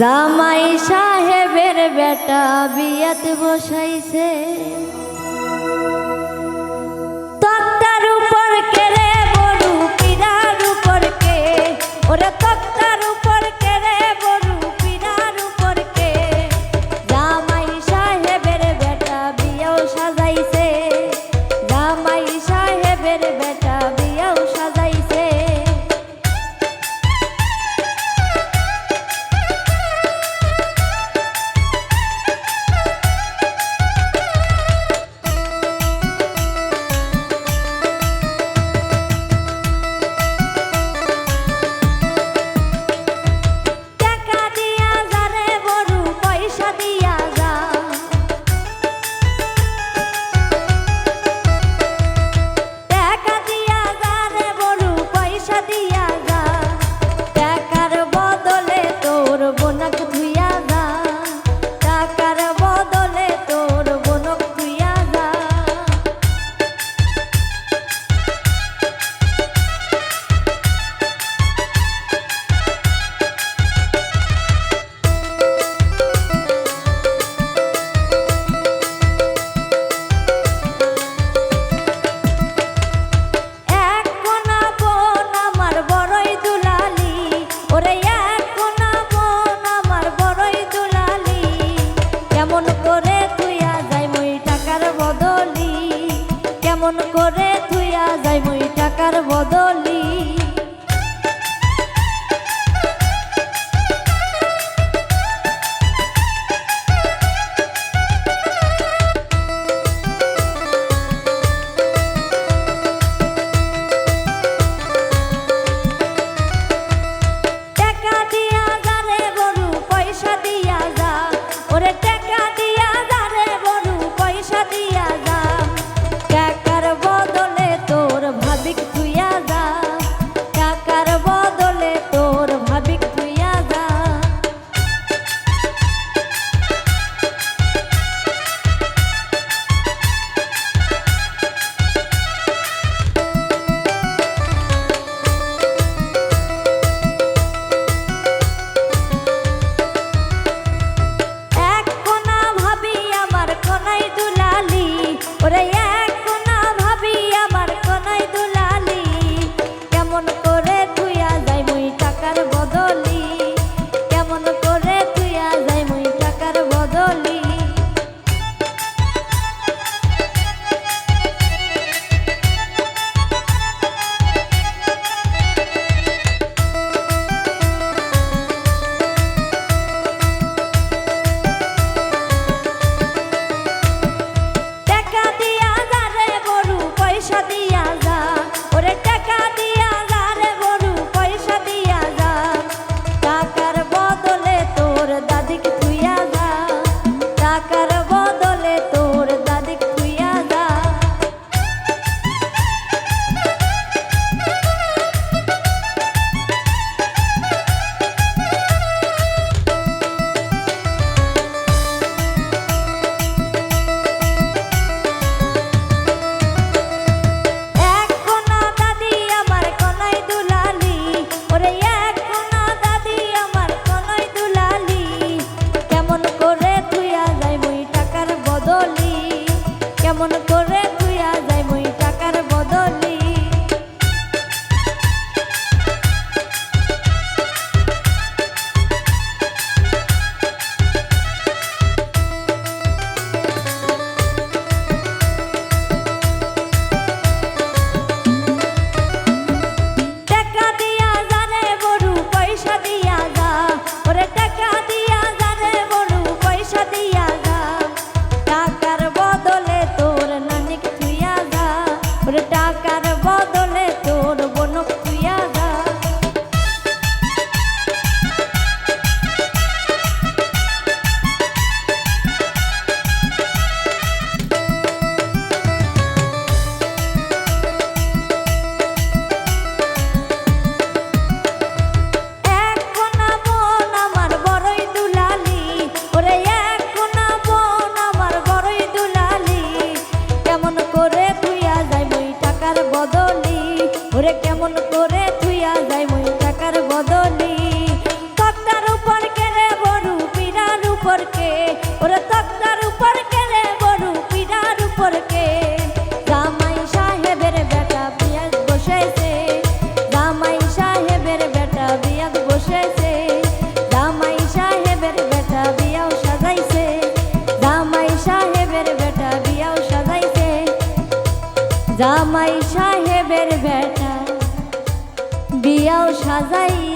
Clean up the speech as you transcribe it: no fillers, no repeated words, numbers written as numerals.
জামাই সাহেবের বেটা বিয়াতে বসাইছে তক্তার উপর কে রে বড়ু পিরার উপর কে ওরে তক্তার উপর কে রে বড়ু পিরার উপর কে জামাই সাহেবের বেটা বিয়াও সাজাইছে জামাই সাহেবের বেটা বিয়াও সাজাইছে কেমন করে থুইয়া যাই মই টাকার বদলি টাকা দিয়া যা রে বড়ু পয়সা দিয়া যা ওরে টাকা দিয়া যা রে বড়ু পয়সা দিয়া যা টাকার বদলে তোর ভাবিক থুইয়া যা টাকার বদলে তোর ভাবিক থুইয়া যা এক ওরে তক্তার উপর কে রে বড়ু পিড়ার উপর কে জামাই সাহেবের বেটা বিয়াত বসেছে জামাই সাহেবের বেটা বিয়াত বসেছে জামাই সাহেবের বেটা বিয়াও সাজাইছে জামাই সাহেবের বেটা বিয়াও সাজাইছে জামাই সাহেবের বেটা বিয়াও সাজাই